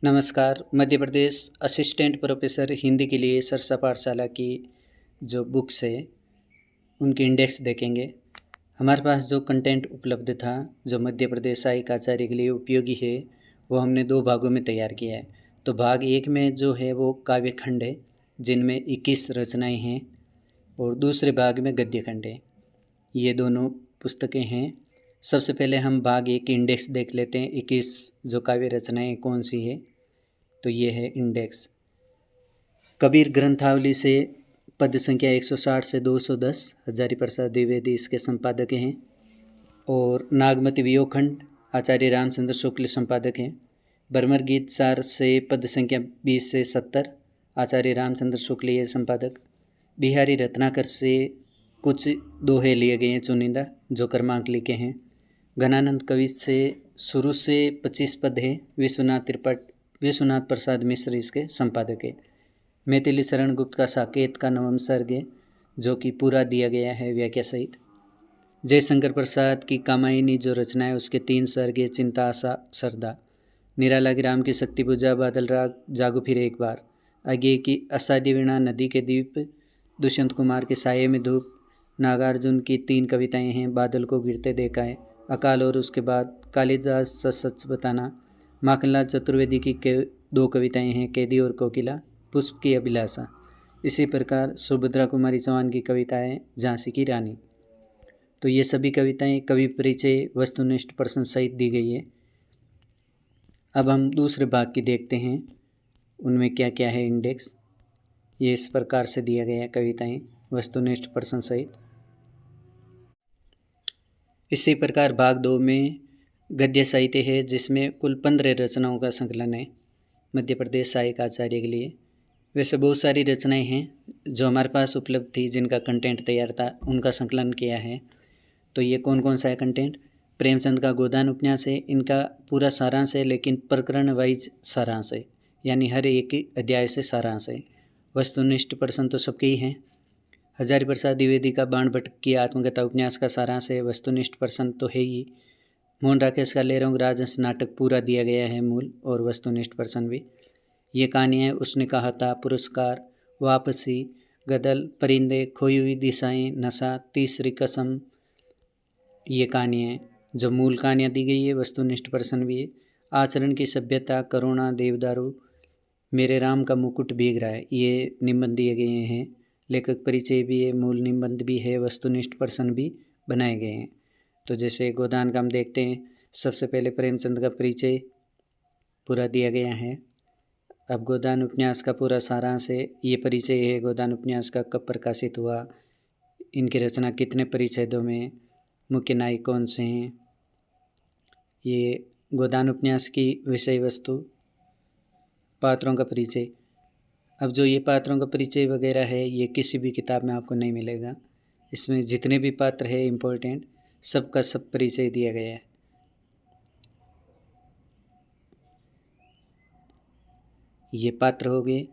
नमस्कार। Madhya Pradesh assistant professor Hindi के लिए सरसा पाठशाला की जो बुक्स है उनकी इंडेक्स देखेंगे। हमारे पास जो कंटेंट उपलब्ध था जो मध्य प्रदेश सहायक आचार्य के लिए उपयोगी है वो हमने 2 भागों में तैयार किया है। तो भाग 1 में जो है वो काव्य खंड है जिनमें 21 रचनाएं हैं और दूसरे भाग में गद्य खंड है। ये दोनों पुस्तकें हैं। सबसे पहले हम भाग 1 की इंडेक्स देख लेते हैं। 21 जो काव्य रचनाएं कौन सी है, तो ये है इंडेक्स। कबीर ग्रंथावली से पद संख्या 160 से 210 हजारी प्रसाद द्विवेदी इसके संपादक हैं और नागमती वियोखंड आचार्य रामचंद्र शुक्ल संपादक हैं। बर्मर गीत सार से पद संख्या 20 से 70 आचार्य रामचंद्र शुक्ल ये संपादक। बिहारी रत्नाकर से कुछ दोहे लिए गए हैं चुनिंदा जो क्रमांक लिखे हैं। घनानंद कवि से शुरू से 25 पद हैं। विश्वनाथ प्रसाद मिश्र इसके संपादक है। मैथिली शरण गुप्त का साकेत का नवम सर्ग है जो कि पूरा दिया गया है व्याख्या सहित। जयशंकर प्रसाद की कामायनी जो रचना है उसके 3 सर्ग है। चिंता आशा श्रद्धा। निराला की राम की शक्ति पूजा बादल राग जागो फिर एक बार। आगे की असाध्य वीणा नदी के द्वीप। दुष्यंत कुमार के साये में धूप। नागार्जुन की 3 कविताएं हैं। बादल को गिरते देखा है। अकाल और उसके बाद। कालिदास सच बताना। माखनलाल चतुर्वेदी की 2 कविताएं हैं। कैदी और कोकिला। पुष्प की अभिलाषा। इसी प्रकार सुभद्रा कुमारी चौहान की कविता है झांसी की रानी। तो ये सभी कविताएं कवि परिचय वस्तुनिष्ठ प्रश्न सहित दी गई है। अब हम दूसरे भाग की देखते हैं उनमें क्या क्या है इंडेक्स। ये इस प्रकार से दिया गया है कविताएं वस्तुनिष्ठ प्रश्न सहित। इसी प्रकार भाग 2 में गद्य साहित्य है जिसमें कुल 15 रचनाओं का संकलन है मध्य प्रदेश सहायक आचार्य के लिए। वैसे बहुत सारी रचनाएं हैं जो हमारे पास उपलब्ध थी जिनका कंटेंट तैयार था उनका संकलन किया है। तो ये कौन कौन सा है कंटेंट। प्रेमचंद का गोदान उपन्यास है। इनका पूरा सारांश है लेकिन प्रकरण वाइज सारांश है, यानी हर एक अध्याय से सारांश है। वस्तुनिष्ठ प्रश्न तो सबके ही हैं। हजारी प्रसाद द्विवेदी का बाण भट्ट की आत्मकथा उपन्यास का सारांश है। वस्तुनिष्ठ प्रश्न तो है ही। मोहन राकेश का लेरोंग राजहंस नाटक पूरा दिया गया है मूल और वस्तुनिष्ठ प्रश्न भी। ये कहानी है उसने कहा था, पुरस्कार, वापसी, गदल, परिंदे, खोई हुई दिशाएं, नशा, तीसरी कसम। ये कहानी है जो मूल कहानियाँ दी गई है। वस्तुनिष्ठ प्रश्न भी है। आचरण की सभ्यता, करुणा, देवदारू, मेरे राम का मुकुट भीग रहा है, ये निबंध दिए गए हैं। लेखक परिचय भी है, मूल निबंध भी है, वस्तुनिष्ठ प्रश्न भी बनाए गए हैं। तो जैसे गोदान का हम देखते हैं। सबसे पहले प्रेमचंद का परिचय पूरा दिया गया है। अब गोदान उपन्यास का पूरा सारांश है। ये परिचय है गोदान उपन्यास का, कब प्रकाशित हुआ, इनकी रचना कितने परिच्छेदों में, मुख्य नायक कौन से हैं। ये गोदान उपन्यास की विषय वस्तु, पात्रों का परिचय। अब जो ये पात्रों का परिचय वगैरह है ये किसी भी किताब में आपको नहीं मिलेगा। इसमें जितने भी पात्र है इम्पोर्टेंट सबका सब परिचय दिया गया है। ये पात्र हो गए।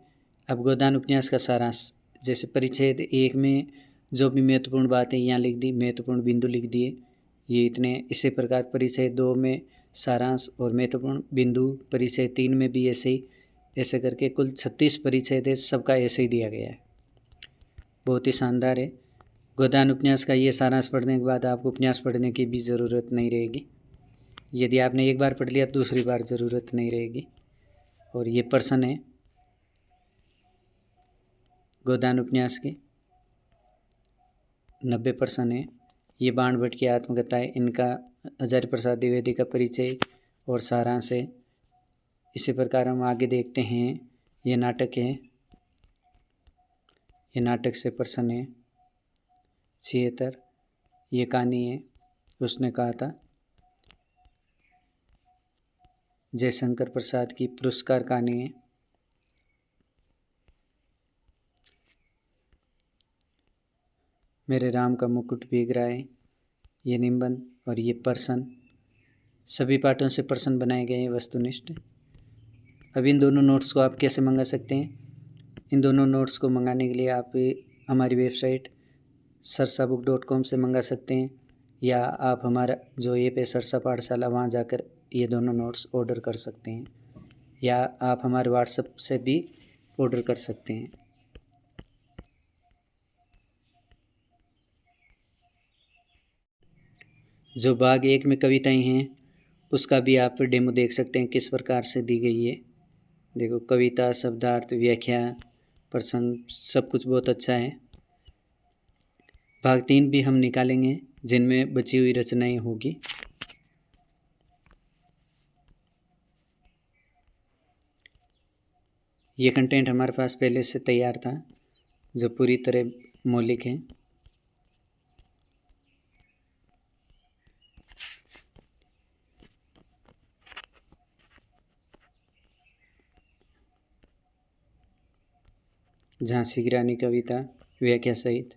अब गोदान उपन्यास का सारांश, जैसे परिच्छेद 1 में जो भी महत्वपूर्ण बातें यहाँ लिख दी, महत्वपूर्ण बिंदु लिख दिए, ये इतने। इसी प्रकार परिच्छेद 2 में सारांश और महत्वपूर्ण बिंदु, परिच्छेद 3 में भी ऐसे ही, ऐसे करके कुल 36 परिच्छेद है, सबका ऐसे ही दिया गया है। बहुत ही शानदार है। गोदान उपन्यास का ये सारांश पढ़ने के बाद आपको उपन्यास पढ़ने की भी ज़रूरत नहीं रहेगी। यदि आपने एक बार पढ़ लिया दूसरी बार ज़रूरत नहीं रहेगी। और ये प्रश्न है गोदान उपन्यास के 90 प्रश्न है। ये बाण भट्ट की आत्मकथा है, इनका हजारी प्रसाद द्विवेदी का परिचय और सारांश है। इसी प्रकार हम आगे देखते हैं। ये नाटक है, ये नाटक से प्रश्न है 76। ये कहानी है उसने कहा था, जयशंकर प्रसाद की पुरस्कार कहानी है। मेरे राम का मुकुट भीग रहा है, ये निबंध और ये प्रश्न, सभी पाठों से प्रश्न बनाए गए हैं वस्तुनिष्ठ। अब इन दोनों नोट्स को आप कैसे मंगा सकते हैं। इन दोनों नोट्स को मंगाने के लिए आप हमारी वेबसाइट sarsabook.com से मंगा सकते हैं या आप हमारा जो ऐप है सरसा पाठशाला, वहाँ जाकर ये दोनों नोट्स ऑर्डर कर सकते हैं। या आप हमारे व्हाट्सएप से भी ऑर्डर कर सकते हैं। जो भाग 1 में कविताएं हैं उसका भी आप डेमो देख सकते हैं किस प्रकार से दी गई है। देखो, कविता, शब्दार्थ, व्याख्या, प्रसंग, सब कुछ बहुत अच्छा है। भाग 3 भी हम निकालेंगे जिनमें बची हुई रचनाएं होगी। ये कंटेंट हमारे पास पहले से तैयार था जो पूरी तरह मौलिक है। झांसी की रानी कविता व्याख्या सहित।